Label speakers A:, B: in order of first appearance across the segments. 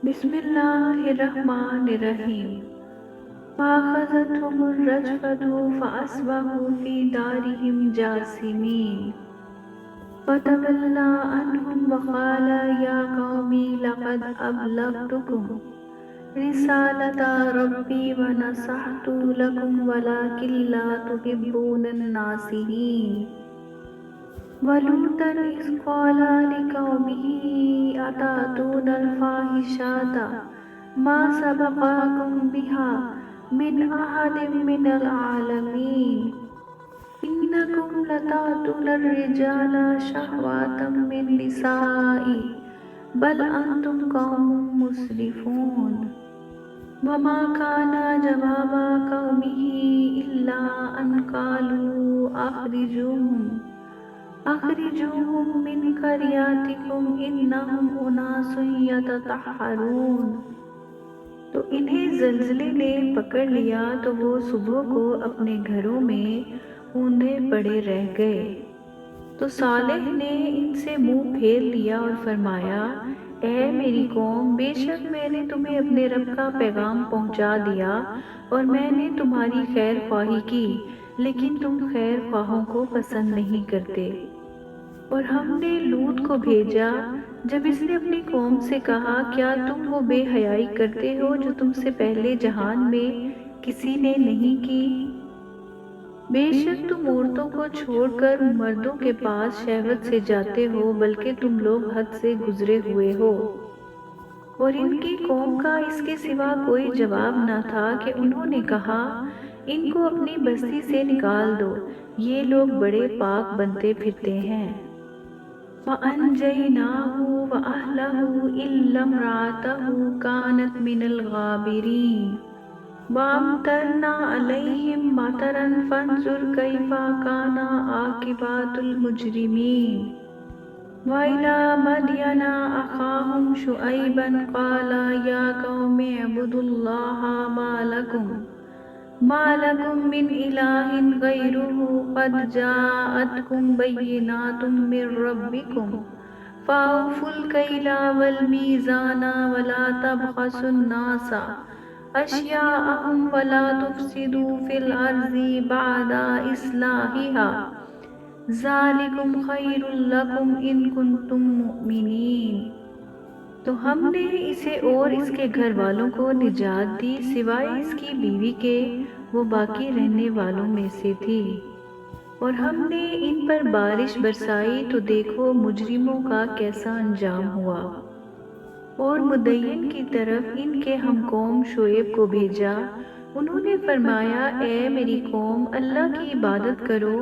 A: بسم اللہ الرحمن الرحیم فَأَخَذَتْهُمُ الرَّجْفَةُ فَأَصْبَحُوا فِي دَارِهِمْ جَاثِمِينَ فَتَوَلَّى عَنْهُمْ وَقَالَ يَا قَوْمِ لَقَدْ أَبْلَغْتُكُمْ رِسَالَةَ رَبِّي وَنَصَحْتُ لَكُمْ وَلَكِنْ لَا تُحِبُّونَ النَّاصِحِينَ وَلُوطًا إِذْ قَالَ لِقَوْمِهِ أَتَأْتُونَ الْفَاحِشَةَ مَا سَبَقَكُم بِهَا مِنْ أَحَدٍ مِّنَ الْعَالَمِينَ إِنَّكُمْ لَتَأْتُونَ الرِّجَالَ شَهْوَةً مِّن النِّسَاءِ بَلْ أَنتُمْ قَوْمٌ مُسْرِفُونَ وَمَا كَانَ جَوَابَ قَوْمِهِ إِلَّا أَن قَالُوا أخرجوهم من قرياتكم إنهم أناس يتطهرون۔ تو انہیں زلزلے نے پکڑ لیا تو وہ صبح کو اپنے گھروں میں اوندھے پڑے رہ گئے۔ تو صالح نے ان سے منہ پھیر لیا اور فرمایا، اے میری قوم، بے شک میں نے تمہیں اپنے رب کا پیغام پہنچا دیا اور میں نے تمہاری خیر خواہی کی، لیکن تم خیر خواہوں کو پسند نہیں کرتے۔ اور ہم نے لوط کو بھیجا جب اس نے اپنی قوم سے کہا، کیا تم وہ بے حیائی کرتے ہو جو تم سے پہلے جہان میں کسی نے نہیں کی؟ بے شک تم عورتوں کو چھوڑ کر مردوں کے پاس شہوت سے جاتے ہو، بلکہ تم لوگ حد سے گزرے ہوئے ہو۔ اور ان کی قوم کا اس کے سوا کوئی جواب نہ تھا کہ انہوں نے کہا، ان کو اپنی بستی سے نکال دو، یہ لوگ بڑے پاک بنتے پھرتے ہیں۔ فَأَنجَيْنَاهُ وَأَهْلَهُ إِلَّا امْرَأَتَهُ كَانَتْ مِنَ الْغَابِرِينَ وَأَمْطَرْنَا عَلَيْهِمْ مَطَرًا فَانظُرْ كَيْفَ كَانَ عَاقِبَةُ الْمُجْرِمِينَ وَإِلَى مَدْيَنَ أَخَاهُمْ شُعَيْبًا قَالَ يَا قَوْمِ اعْبُدُوا اللَّهَ مَا لَكُم مِّنْ إِلَٰهٍ غَيْرُهُ قَدْ جَاءَتْكُمْ بَيِّنَاتٌ مِّن رَّبِّكُمْ فَأَوْفُوا الْكَيْلَ وَالْمِيزَانَ وَلَا تَبْخَسُوا النَّاسَ أَشْيَاءَهُمْ وَلَا تُفْسِدُوا فِي الْأَرْضِ بَعْدَ إِصْلَاحِهَا ذَٰلِكُمْ خَيْرٌ لَّكُمْ إِن كُنتُم مُّؤْمِنِينَ۔ تو ہم نے اسے اور اس کے گھر والوں کو نجات دی سوائے اس کی بیوی کے، وہ باقی رہنے والوں میں سے تھی۔ اور ہم نے ان پر بارش برسائی تو دیکھو مجرموں کا کیسا انجام ہوا۔ اور مدین کی طرف ان کے ہم قوم شعیب کو بھیجا، انہوں نے فرمایا، اے میری قوم، اللہ کی عبادت کرو،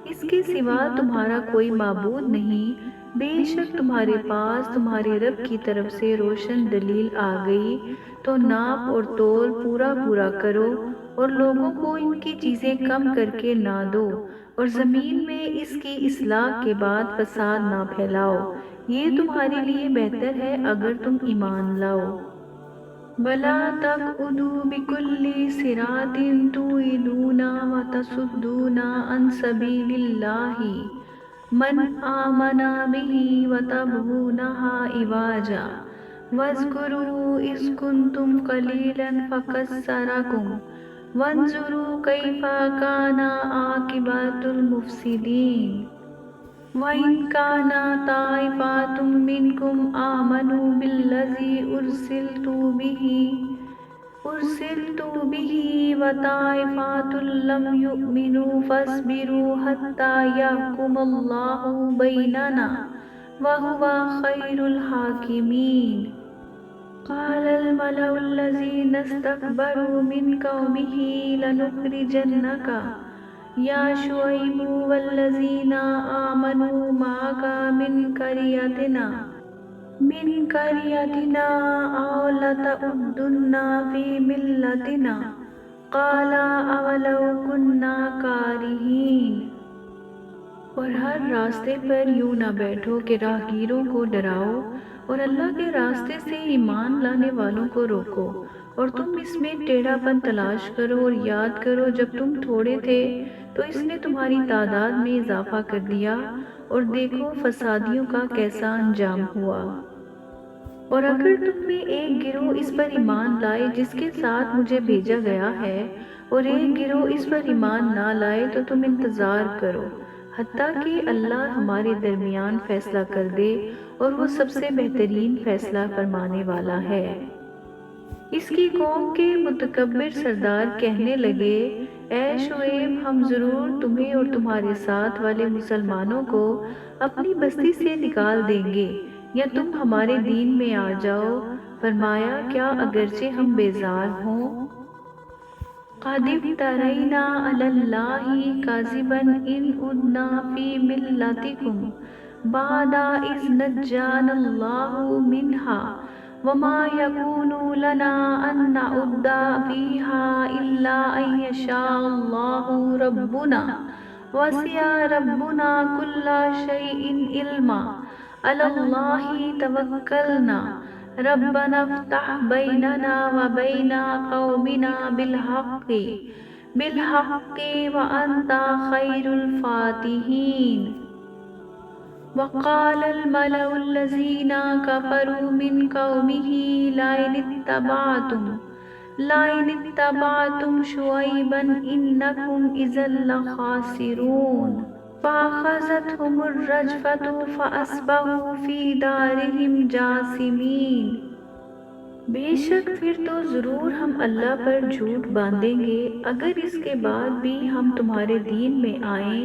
A: اس کے سوا تمہارا کوئی معبود نہیں، بے شک تمہارے پاس تمہارے رب کی طرف سے روشن دلیل آ گئی، تو ناپ اور تول پورا پورا کرو اور لوگوں کو ان کی چیزیں کم کر کے نہ دو، اور زمین میں اس کی اصلاح کے بعد فساد نہ پھیلاؤ، یہ تمہارے لیے بہتر ہے اگر تم ایمان لاؤ۔ وَلَا تَقْعُدُوا بِكُلِّ صِرَاطٍ تُوعِدُونَ وَتَصُدُّونَ عَن سَبِيلِ اللَّهِ مَنْ آمَنَ بِهِ وَتَبْغُونَهَا عِوَجًا وَاذْكُرُوا إِذْ كُنتُمْ قَلِيلًا فَكَثَّرَكُمْ وَانظُرُوا كَيْفَ كَانَ عَاقِبَةُ الْمُفْسِدِينَ۔ وَإِنْ كَانَ طَائِفَةٌ مِّنْكُمْ آمَنُوا بِالَّذِي أُرْسِلْتُ بِهِ وَطَائِفَةٌ لَّمْ يُؤْمِنُوا فَاصْبِرُوا حَتَّىٰ يَحْكُمَ اللَّهُ بَيْنَنَا وَهُوَ خَيْرُ الْحَاكِمِينَ۔ قَالَ الْمَلَأُ الَّذِينَ اسْتَكْبَرُوا مِنْ قَوْمِهِ لَنُخْرِجَنَّكَ يَا شُعَيْبُ وَالَّذِينَ آمَنُوا مَعَكَ مِنْ قَرْيَتِنَا أَوْ لَتَعُودُنَّ فِي مِلَّتِنَا قَالَ أَوَلَوْ كُنَّا كَارِهِينَ۔ اور ہر راستے پر یوں نہ بیٹھو کہ راہگیروں کو ڈراؤ، اور اللہ کے راستے سے ایمان لانے والوں کو روکو، اور تم اس میں ٹیڑھا پن تلاش کرو، اور یاد کرو جب تم تھوڑے تھے تو اس نے تمہاری تعداد میں اضافہ کر دیا، اور دیکھو فسادیوں کا کیسا انجام ہوا۔ اور اگر تم میں ایک گروہ اس پر ایمان لائے جس کے ساتھ مجھے بھیجا گیا ہے اور ایک گروہ اس پر ایمان نہ لائے تو تم انتظار کرو حتیٰ کہ اللہ ہمارے درمیان فیصلہ کر دے اور وہ سب سے بہترین فیصلہ فرمانے والا ہے۔ اس کی قوم کے متکبر سردار کہنے لگے، اے شعیب، ہم ضرور تمہیں اور تمہارے ساتھ والے مسلمانوں کو اپنی بستی سے نکال دیں گے یا تم ہمارے دین میں آ جاؤ۔ فرمایا، کیا اگرچہ ہم بیزار ہوں؟ قَدِ افْتَرَيْنَا عَلَى اللَّهِ كَذِبًا إِنْ عُدْنَا فِي مِلَّتِكُمْ بَعْدَ إِذْ نَجَّانَا اللَّهُ مِنْهَا وَمَا يَكُونُ لَنَا أَن نَّعُودَ فِيهَا إِلَّا أَن يَشَاءَ اللَّهُ رَبُّنَا وَسِعَ رَبُّنَا كُلَّ شَيْءٍ عِلْمًا عَلَى اللَّهِ تَوَكَّلْنَا رَبَّنَا افْتَحْ بَيْنَنَا وَبَيْنَ قَوْمِنَا بِالْحَقِّ وَأَنْتَ خَيْرُ الْفَاتِحِينَ۔ وَقَالَ الْمَلَأُ الَّذِينَ كَفَرُوا مِنْ قَوْمِهِ لَئِنِ اتَّبَعْتُمْ شُعَيْبًا إِنَّكُمْ إِذًا لَخَاسِرُونَ فَأَخَذَتْهُمُ الرَّجْفَةُ فَأَصْبَحُوا فِي دَارِهِمْ جَاثِمِينَ۔ بے شک پھر تو ضرور ہم اللہ پر جھوٹ باندھیں گے اگر اس کے بعد بھی ہم تمہارے دین میں آئیں،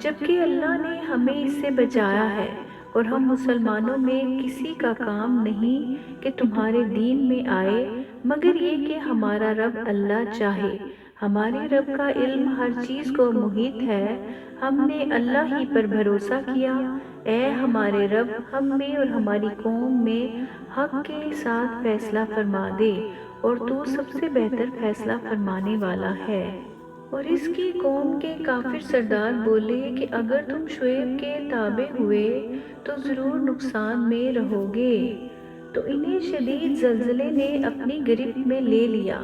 A: جبکہ اللہ نے ہمیں اس سے بچایا ہے، اور ہم مسلمانوں میں کسی کا کام نہیں کہ تمہارے دین میں آئے مگر یہ کہ ہمارا رب اللہ چاہے۔ ہمارے رب کا علم ہر چیز کو محیط ہے، ہم نے اللہ ہی پر بھروسہ کیا۔ اے ہمارے رب، ہم میں اور ہماری قوم میں حق کے ساتھ فیصلہ فرما دے، اور تو سب سے بہتر فیصلہ فرمانے والا ہے۔ اور اس کی قوم کے کافر سردار بولے کہ اگر تم شعیب کے تابع ہوئے تو ضرور نقصان میں رہو گے۔ تو انہیں شدید زلزلے نے اپنی گرفت میں لے لیا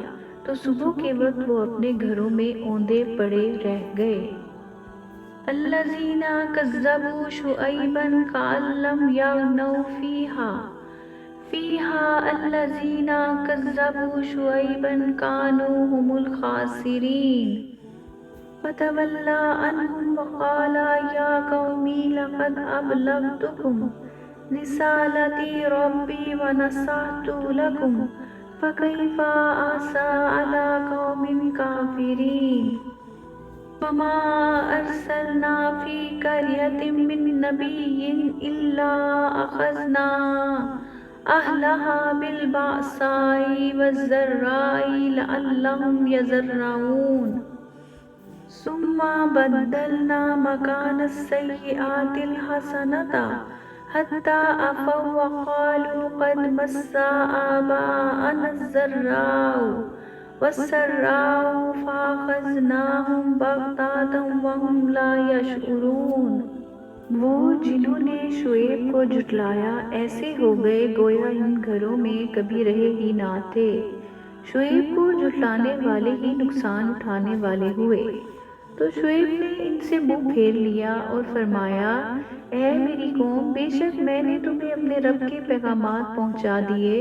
A: تو صبح کے وقت وہ اپنے گھروں میں اوندے پڑے رہ گئے۔ الذین کذبوا شعیبا کأن لم یغنوا فیہا الذین کذبوا شعیبا کانوا هم الخاسرین۔ فتولی عنہم وقال یا قوم لقد ابلغتکم رسالۃ ربی ونصحت لکم فکیف آسیٰ علی قوم کافرین۔ وما أرسلنا في قرية من نبي إلا أخذنا أهلها بالبأساء والضراء لعلهم يضرعون ثم بدلنا مكان السيئات الحسنة حتى عفوا وقالوا قد مس آباءنا الضراء والسراء فأخذناهم بغتة وهم لا يشعرون۔ وہ جنہوں نے شعیب کو جھٹلایا ایسے ہو گئے گویا ان گھروں میں کبھی رہے ہی نہ تھے۔ شعیب کو جھٹلانے والے ہی نقصان اٹھانے والے ہوئے۔ تو شعیب نے ان سے منہ پھیر لیا اور فرمایا، اے میری قوم، بے شک میں نے تمہیں اپنے رب کے پیغامات پہنچا دیے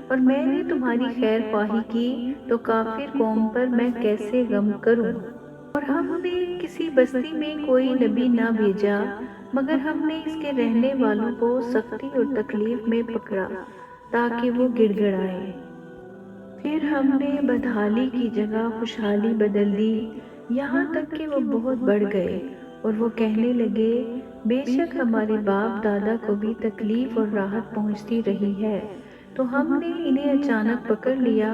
A: اور میں نے تمہاری خیر خواہی کی، تو کافر قوم پر میں کیسے غم کروں؟ اور ہم نے کسی بستی میں کوئی نبی نہ بھیجا مگر ہم نے اس کے رہنے والوں کو سختی اور تکلیف میں پکڑا تاکہ وہ گڑ گڑائیں۔ پھر ہم نے بدحالی کی جگہ خوشحالی بدل دی یہاں تک کہ وہ بہت بڑھ گئے، اور وہ کہنے لگے بے شک ہمارے باپ دادا کو بھی تکلیف اور راحت پہنچتی رہی ہے، تو ہم نے انہیں اچانک پکڑ لیا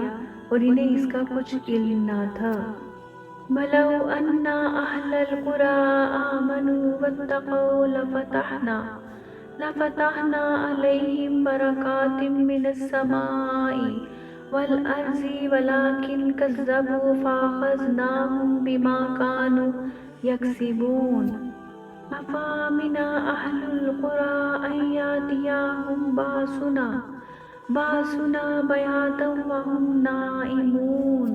A: اور انہیں اس کا کچھ علم نہ تھا۔ وَلَوْ أَنَّ أَهْلَ الْقُرَىٰ آمَنُوا وَاتَّقَوْا لَفَتَحْنَا عَلَيْهِم بَرَكَاتٍ مِّنَ السَّمَاءِ وَالْأَرْضِ وَلَٰكِن كَذَّبُوا فَأَخَذْنَاهُم بِمَا كَانُوا يَكْسِبُونَ۔ أَفَأَمِنَ أَهْلُ الْقُرَىٰ أَن يَأْتِيَهُم بَأْسُنَا بَيَاتًا وَهُمْ نَائِمُونَ۔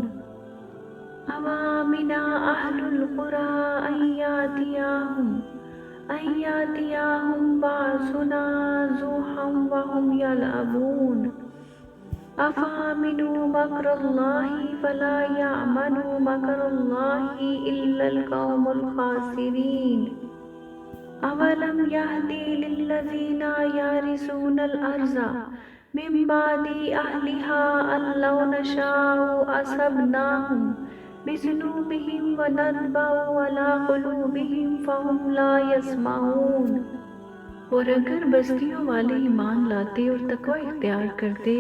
A: أَوَأَمِنَ أَهْلُ الْقُرَىٰ أَن يَأْتِيَهُم أن يأتيهم بأسنا ضحى وهم يلعبون أفأمنوا مكر الله فلا يأمن مكر الله إلا القوم الخاسرين أولم يهدي للذين يرثون الأرض من بعد أهلها أن لو نشاء أصبناهم بذنوبهم ونطبع على قلوبهم فهم لا يسمعون۔ اور اگر بستیوں والے ایمان لاتے اور تقوی اختیار کرتے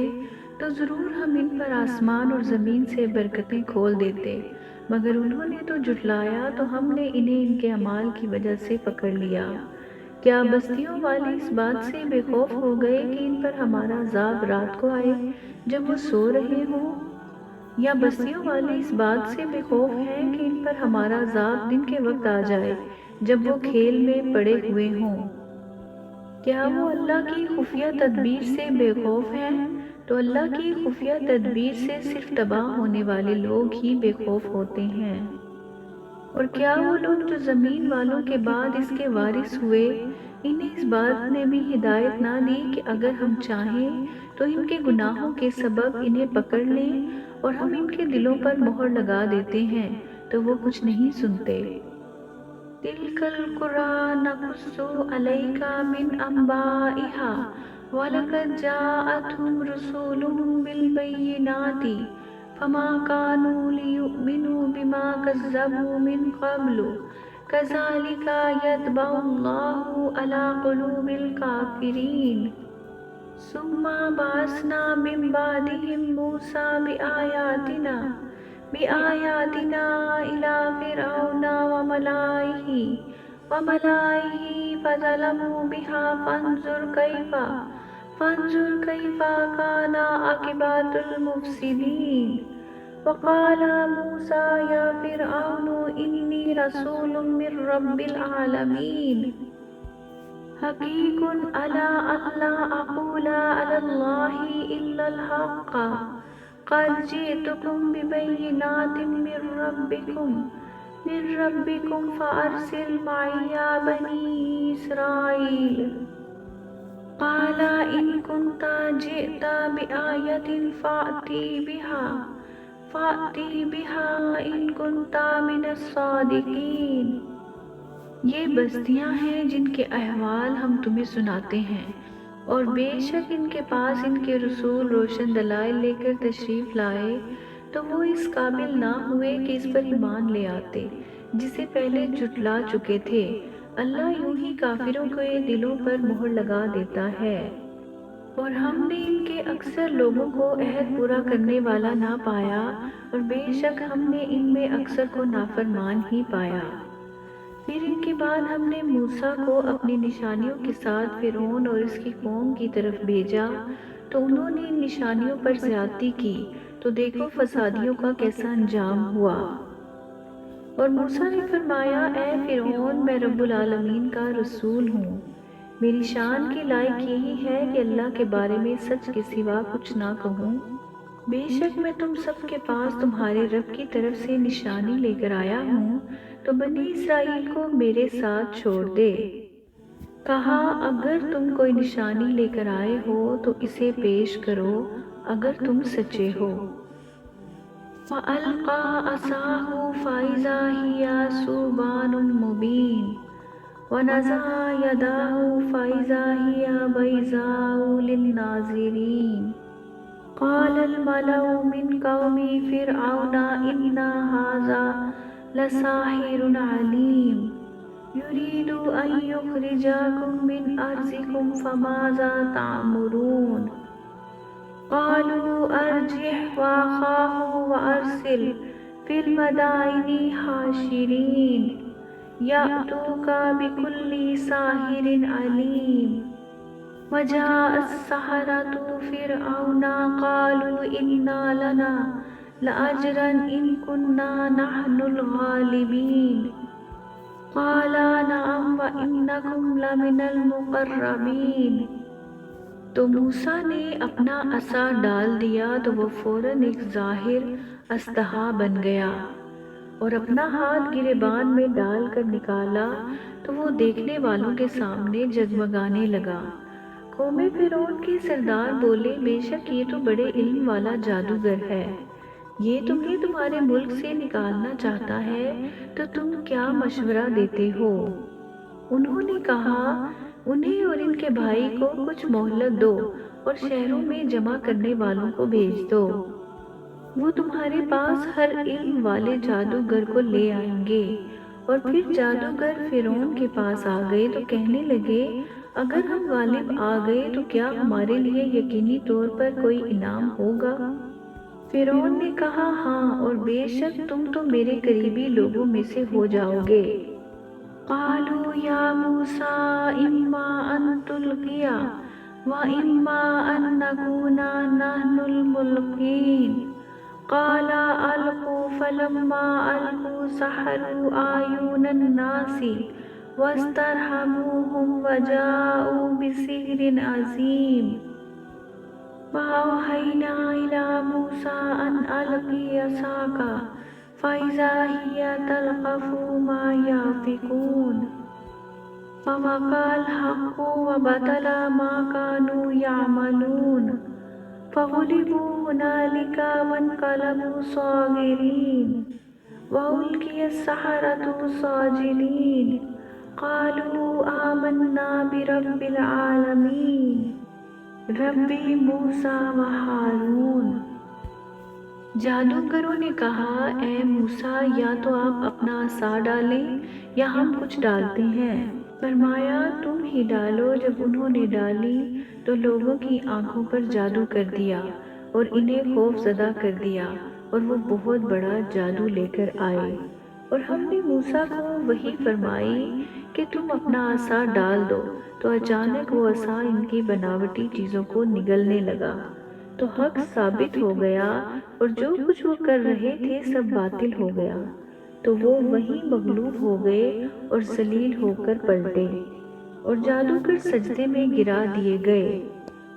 A: تو ضرور ہم ان پر آسمان اور زمین سے برکتیں کھول دیتے، مگر انہوں نے تو جھٹلایا تو ہم نے انہیں ان کے اعمال کی وجہ سے پکڑ لیا۔ کیا بستیوں والے اس بات سے بے خوف ہو گئے کہ ان پر ہمارا عذاب رات کو آئے جب وہ سو رہے ہوں، یا بستیوں والے اس بات سے بے خوف ہیں کہ ان پر ہمارا عذاب دن کے وقت آ جائے جب وہ کھیل میں پڑے ہوئے ہوں؟ کیا وہ اللہ کی خفیہ تدبیر سے بے خوف ہیں؟ تو اللہ کی خفیہ تدبیر سے صرف تباہ ہونے والے لوگ ہی بے خوف ہوتے ہیں۔ اور کیا وہ لوگ جو زمین والوں کے بعد اس کے وارث ہوئے، انہیں اس بات نے بھی ہدایت نہ دی کہ اگر ہم چاہیں تو ان کے گناہوں کے سبب انہیں پکڑ لیں اور ہم ان کے دلوں پر مہر لگا دیتے ہیں تو وہ کچھ نہیں سنتے۔ تِلْكَ الْقُرَىٰ نَقُصُّ عَلَيْكَ مِنْ أَنْبَائِهَا وَلَقَدْ جَاءَتْهُمْ رُسُلُهُم بِالْبَيِّنَاتِ فَمَا كَانُوا لِيُؤْمِنُوا بِمَا كَذَّبُوا مِنْ قَبْلُ كَذَلِكَ يَطْبَعُ اللَّهُ عَلَىٰ قُلُوبِ الْكَافِرِينَ ثُمَّ بَعَثْنَا مِن بَعْدِهِم مُوسَىٰ بِآيَاتِنَا إِلَىٰ فِرْعَوْنَ وَمَلَائِهِ فَظَلَمُوا بِهَا فانظُرْ كَيْفَ كَانَ عَاقِبَةُ الْمُفْسِدِينَ۔ وَقَالَ مُوسَىٰ يَا فِرْعَوْنُ إِنِّي رَسُولٌ مِّن رَّبِّ الْعَالَمِينَ حَقِيقٌ عَلَىٰ أَن لَّا أَقُولَ عَلَى اللَّهِ إِلَّا الْحَقَّ قَدْ جِئْتُكُم بِبَيِّنَاتٍ مِّن رَّبِّكُمْ فَأَرْسِلْ مَعِيَ بَنِي إِسْرَائِيلَ۔ قَالَ إِن كُنتَ جِئْتَ بِآيَةٍ فَأْتِ بِهَا إِن كُنتَ مِنَ الصَّادِقِينَ۔ یہ بستیاں ہیں جن کے احوال ہم تمہیں سناتے ہیں، اور بے شک ان کے پاس ان کے رسول روشن دلائل لے کر تشریف لائے تو وہ اس قابل نہ ہوئے کہ اس پر ایمان لے آتے جسے پہلے جھٹلا چکے تھے۔ اللہ یوں ہی کافروں کے دلوں پر مہر لگا دیتا ہے، اور ہم نے ان کے اکثر لوگوں کو عہد پورا کرنے والا نہ پایا، اور بے شک ہم نے ان میں اکثر کو نافرمان ہی پایا۔ پھر ان کے بعد ہم نے موسیٰ کو اپنی نشانیوں کے ساتھ فرعون اور اس کی قوم کی طرف بھیجا تو انہوں نے ان نشانیوں پر زیادتی کی، تو دیکھو فسادیوں کا کیسا انجام ہوا۔ اور موسیٰ نے فرمایا، اے فرعون، میں رب العالمین کا رسول ہوں، میری شان کی لائق یہی ہے کہ اللہ کے بارے میں سچ کے سوا کچھ نہ کہوں۔ بے شک میں تم سب کے پاس تمہارے رب کی طرف سے نشانی لے کر آیا ہوں، تو بنی اسرائیل کو میرے ساتھ چھوڑ دے۔ کہا، اگر تم کوئی نشانی لے کر آئے ہو تو اسے پیش کرو اگر تم سچے ہو۔ فَأَلْقَىٰ عَصَاهُ فَإِذَا هِيَ ثُعْبَانٌ مُّبِينٌ وَنَزَعَ يَدَهُ فَإِذَا هِيَ بَيْضَاءُ لِلنَّاظِرِينَ قَالَ الْمَلَأُ مِن قَوْمِ فِرْعَوْنَ إِنَّ هَٰذَا لَسَاحِرٌ عَلِيمٌ يُرِيدُ أَن يُخْرِجَكُم مِّنْ أَرْضِكُمْ فَمَاذَا تَأْمُرُونَ قَالُوا أَرْجِعْ وَأَخَاهُ وَأَرْسِلْ فِي الْمَدَائِنِ حَاشِرِينَ يَأْتُوكَ بِكُلِّ سَاحِرٍ عَلِيمٍ۔ وَجَاءَ السَّحَرَةُ فِرْعَوْنَ قَالُوا إِنَّ لَنَا لَأَجْرًا إِن كُنَّا نَحْنُ الْغَالِبِينَ قَالَ نَعَمْ وَإِنَّكُمْ لَمِنَ الْمُقَرَّبِينَ۔ تو موسیٰ نے اپنا عصا ڈال دیا تو وہ فوراً ایک ظاہر اژدہا بن گیا، اور اپنا ہاتھ گریبان میں ڈال کر نکالا تو وہ دیکھنے والوں کے سامنے جگمگانے لگا۔ قوم فرعون کے سردار بولے، بے شک یہ تو بڑے علم والا جادوگر ہے، یہ تمہیں تمہارے ملک سے نکالنا چاہتا ہے، تو تم کیا مشورہ دیتے ہو؟ انہوں نے کہا، انہیں اور ان کے بھائی کو کچھ مہلت دو اور شہروں میں جمع کرنے والوں کو بھیج دو، وہ تمہارے پاس ہر علم والے جادوگر کو لے آئیں گے۔ اور پھر جادوگر فرعون کے پاس آ گئے تو کہنے لگے، اگر ہم غالب آ گئے تو کیا ہمارے لیے یقینی طور پر کوئی انعام ہوگا؟ فرعون نے کہا، ہاں، اور بے شک تم تو میرے قریبی لوگوں میں سے ہو جاؤ گے۔ قالوا یا موسیٰ اما ان تلقی و اما ان نکون نحن الملقین قال القوا فلما القوا سحروا اعین الناس واسترهبوهم وجاءوا بسحر عظیم فأوحینا الی موسیٰ ان القی عصاک فإذا هي تلقف ما يأفكون فوقع الحق وبطل ما كانوا يعملون فغلبوا هنالك وانقلبوا صاغرين وألقي السحرة ساجدين قالوا آمنا برب العالمين رب موسیٰ و ہارون۔ جادوگروں نے کہا، اے موسیٰ، یا تو آپ اپنا عصا ڈالیں یا ہم کچھ ڈالتے ہیں۔ فرمایا، تم ہی ڈالو۔ جب انہوں نے ڈالی تو لوگوں کی آنکھوں پر جادو کر دیا اور انہیں خوف زدہ کر دیا، اور وہ بہت بڑا جادو لے کر آئے۔ اور ہم نے موسیٰ کو وحی فرمائی کہ تم اپنا عصا ڈال دو، تو اچانک وہ عصا ان کی بناوٹی چیزوں کو نگلنے لگا، تو حق ثابت ہو گیا اور جو کچھ وہ کر رہے تھے سب باطل ہو گیا، تو وہ وہیں مغلوب ہو گئے اور ذلیل ہو کر پلٹے، اور جادوگر سجدے میں گرا دیے گئے۔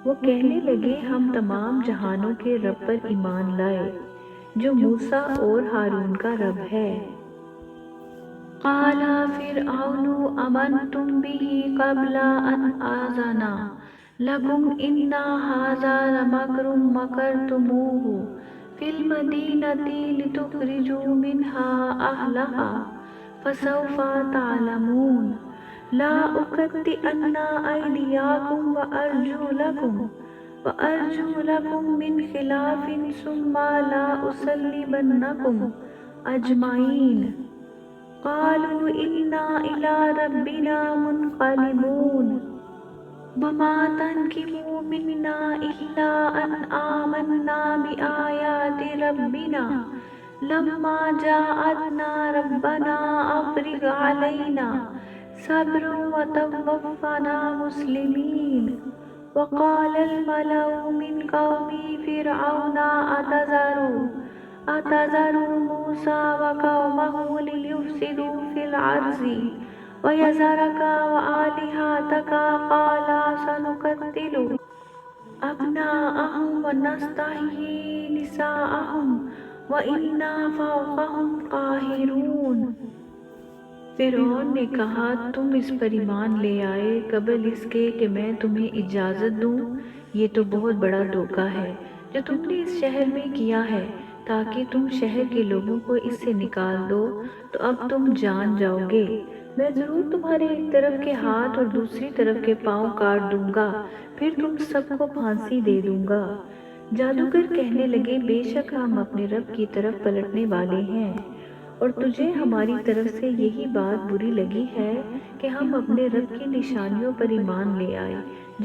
A: وہ کہنے لگے، ہم تمام جہانوں کے رب پر ایمان لائے جو موسیٰ اور ہارون کا رب ہے۔ قال فرعون آمنتم به قبل ان آذن لكم ان هذا لمکر مکرتموه فی المدینۃ لتخرجوا منها اہلها فسوف تعلمون لا اقطعن ایدیکم وارجلکم من خلاف ثم لا اصلبنکم اجمعین قالوا انا الی ربنا منقلبون وما تنقموا منا الا ان آمنا بآیات ربنا لما جاءتنا ربنا افرغ علینا صبرا وتوفنا مسلمین وقال الملأ من قوم فرعون أتذر موسى وقومه ليفسدوا في الأرض ويذرك وآلهتك قال سنقتل أبناءهم ونستحيي نساءهم وإنا فوقهم قاہرون۔ فرعون نے کہا، تم اس پر ایمان لے آئے قبل اس کے کہ میں تمہیں اجازت دوں؟ یہ تو بہت بڑا دھوکہ ہے جو تم نے اس شہر میں کیا ہے، تاکہ تم شہر کے لوگوں کو اس سے نکال دو، تو اب تم جان جاؤ گے۔ میں ضرور تمہارے ایک طرف کے ہاتھ اور دوسری طرف کے پاؤں کاٹ دوں گا، پھر تم سب کو پھانسی دے دوں گا۔ جادوگر کہنے لگے، بے شک ہم اپنے رب کی طرف پلٹنے والے ہیں، اور تجھے ہماری طرف سے یہی بات بری لگی ہے کہ ہم اپنے رب کی نشانیوں پر ایمان لے آئے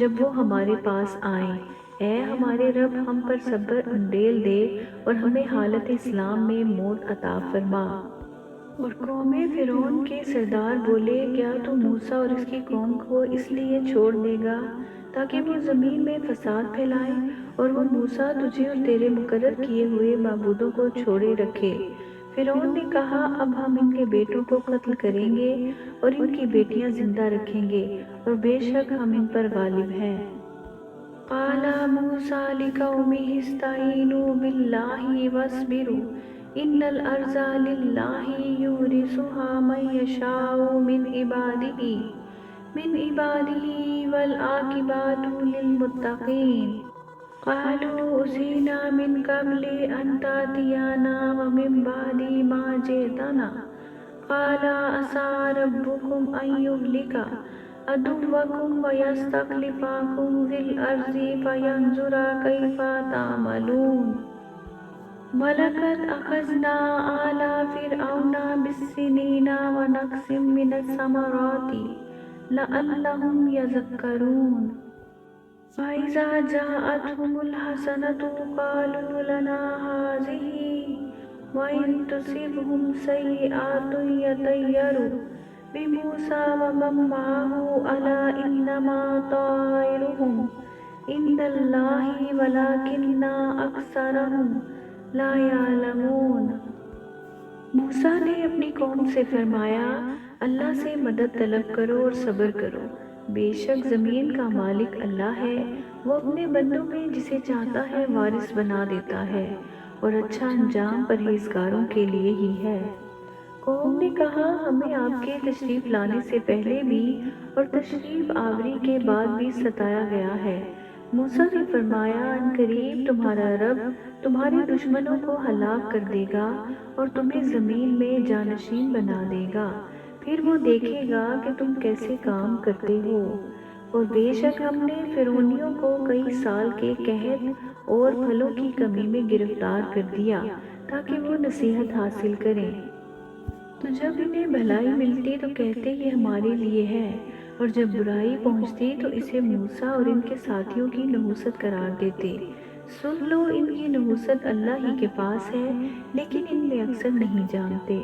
A: جب وہ ہمارے پاس آئیں۔ اے ہمارے رب، ہم پر صبر انڈیل دے اور ہمیں حالت اسلام میں موت عطا فرما۔ اور قوم فرعون کے سردار بولے، کیا تو موسیٰ اور اس کی قوم کو اس لیے چھوڑ دے گا تاکہ وہ زمین میں فساد پھیلائیں، اور وہ موسیٰ تجھے اور تیرے مقرر کیے ہوئے معبودوں کو چھوڑے رکھے؟ فرعون نے کہا، اب ہم ان کے بیٹوں کو قتل کریں گے اور ان کی بیٹیاں زندہ رکھیں گے، اور بے شک ہم ان پر غالب ہیں۔ قال موسیٰ لقومہ استعینوا باللہ واصبروا ان الارض للہ یورثها من یشاء من عباده والعاقبات للمتقین قالوا أوذينا من قبل أن تأتينا ومن بعد ما جئتنا قال عسى ربكم أن يهلك عدوكم ويستخلفكم في الأرض فينظر كيف تعملون ولقد أخذنا آل فرعون بالسنين ونقص من الثمرات لعلهم يذكرون فإذا جاءتهم الحسنة قالوا لنا هذه وإن تصبهم سيئات يطيروا بموسى ومن معه ألا إنما طائرهم عند الله ولكن أكثرهم لا يعلمون۔ موسیٰ نے اپنی قوم سے فرمایا، اللہ سے مدد طلب کرو اور صبر کرو، بے شک زمین کا مالک اللہ ہے، وہ اپنے بندوں میں جسے چاہتا ہے وارث بنا دیتا ہے، اور اچھا انجام پرہیزگاروں کے لیے ہی ہے۔ قوم نے کہا، ہمیں آپ کے تشریف لانے سے پہلے بھی اور تشریف آوری کے بعد بھی ستایا گیا ہے۔ موسیٰ نے فرمایا، ان قریب تمہارا رب تمہارے دشمنوں کو ہلاک کر دے گا اور تمہیں زمین میں جانشین بنا دے گا، پھر وہ دیکھے گا کہ تم کیسے کام کرتے ہو۔ اور بے شک ہم نے فرعونیوں کو کئی سال کے قحط اور پھلوں کی کمی میں گرفتار کر دیا تاکہ وہ نصیحت حاصل کریں، تو جب انہیں بھلائی ملتی تو کہتے یہ ہمارے لیے ہے، اور جب برائی پہنچتی تو اسے موسیٰ اور ان کے ساتھیوں کی نحوست قرار دیتے۔ سن لو، ان کی نحوست اللہ ہی کے پاس ہے، لیکن ان میں اکثر نہیں جانتے۔